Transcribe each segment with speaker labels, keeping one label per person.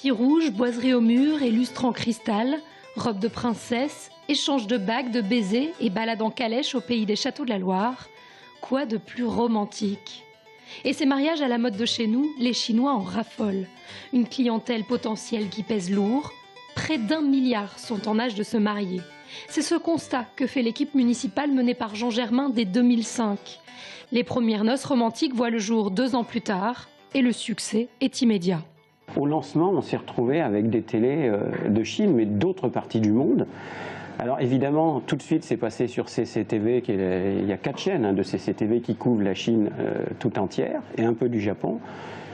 Speaker 1: tapis rouge, boiserie au mur et lustre en cristal, robe de princesse, échange de bagues, de baisers et balade en calèche au pays des châteaux de la Loire. Quoi de plus romantique? Et ces mariages à la mode de chez nous, les Chinois en raffolent. Une clientèle potentielle qui pèse lourd. Près d'1 milliard sont en âge de se marier. C'est ce constat que fait l'équipe municipale menée par Jean Germain dès 2005. Les premières noces romantiques voient le jour 2 ans plus tard et le succès est immédiat.
Speaker 2: Au lancement, on s'est retrouvé avec des télés de Chine, mais d'autres parties du monde. Alors évidemment, tout de suite, c'est passé sur CCTV. Il y a 4 chaînes de CCTV qui couvrent la Chine tout entière et un peu du Japon.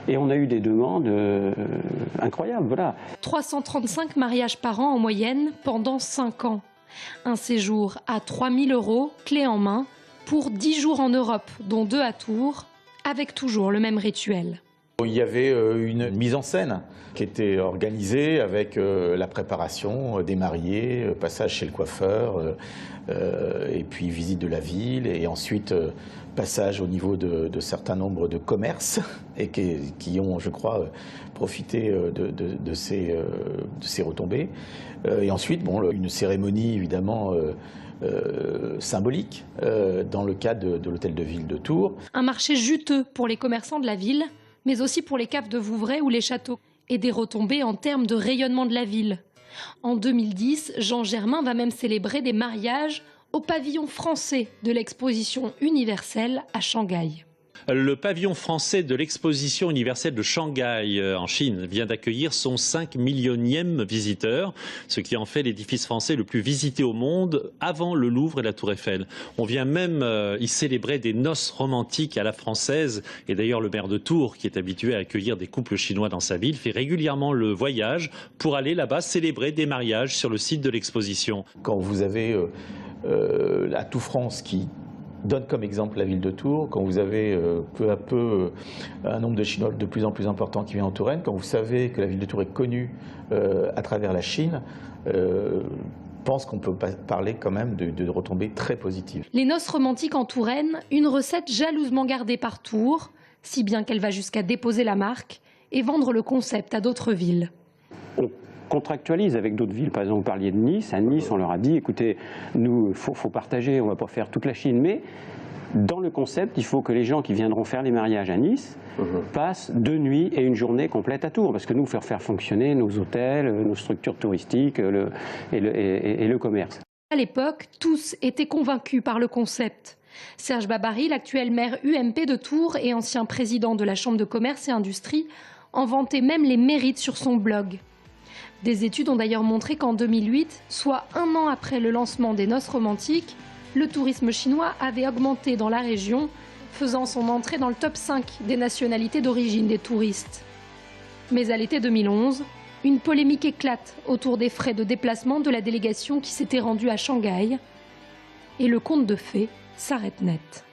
Speaker 2: Et on a eu des demandes incroyables, voilà.
Speaker 1: 335 mariages par an en moyenne pendant 5 ans. Un séjour à 3 000 €, clé en main, pour 10 jours en Europe, dont 2 à Tours, avec toujours le même rituel.
Speaker 3: Il y avait une mise en scène qui était organisée avec la préparation des mariés, passage chez le coiffeur, et puis visite de la ville, et ensuite passage au niveau de certains nombres de commerces, et qui ont, je crois, profité de ces retombées. Et ensuite, bon, une cérémonie évidemment symbolique dans le cadre de l'hôtel de ville de Tours.
Speaker 1: Un marché juteux pour les commerçants de la ville, mais aussi pour les caves de Vouvray ou les châteaux. Et des retombées en termes de rayonnement de la ville. En 2010, Jean Germain va même célébrer des mariages au pavillon français de l'exposition universelle à Shanghai.
Speaker 4: Le pavillon français de l'exposition universelle de Shanghai en Chine vient d'accueillir son 5 millionième visiteur, ce qui en fait l'édifice français le plus visité au monde avant le Louvre et la Tour Eiffel. On vient même y célébrer des noces romantiques à la française, et d'ailleurs le maire de Tours, qui est habitué à accueillir des couples chinois dans sa ville, fait régulièrement le voyage pour aller là-bas célébrer des mariages sur le site de l'exposition.
Speaker 3: Quand vous avez la Tout France qui donne comme exemple la ville de Tours, quand vous avez peu à peu un nombre de Chinois de plus en plus important qui vient en Touraine, quand vous savez que la ville de Tours est connue à travers la Chine, pense qu'on peut parler quand même de retombées très positives.
Speaker 1: Les noces romantiques en Touraine, une recette jalousement gardée par Tours, si bien qu'elle va jusqu'à déposer la marque et vendre le concept à d'autres villes.
Speaker 2: On contractualise avec d'autres villes. Par exemple, vous parliez de Nice. À Nice, on leur a dit, écoutez, nous, faut partager, on ne va pas faire toute la Chine, mais dans le concept, il faut que les gens qui viendront faire les mariages à Nice passent 2 nuits et 1 journée complète à Tours, parce que nous, faut faire fonctionner nos hôtels, nos structures touristiques et le commerce.
Speaker 1: À l'époque, tous étaient convaincus par le concept. Serge Babary, l'actuel maire UMP de Tours et ancien président de la Chambre de commerce et industrie, en vantait même les mérites sur son blog. Des études ont d'ailleurs montré qu'en 2008, soit 1 an après le lancement des noces romantiques, le tourisme chinois avait augmenté dans la région, faisant son entrée dans le top 5 des nationalités d'origine des touristes. Mais à l'été 2011, une polémique éclate autour des frais de déplacement de la délégation qui s'était rendue à Shanghai. Et le conte de fées s'arrête net.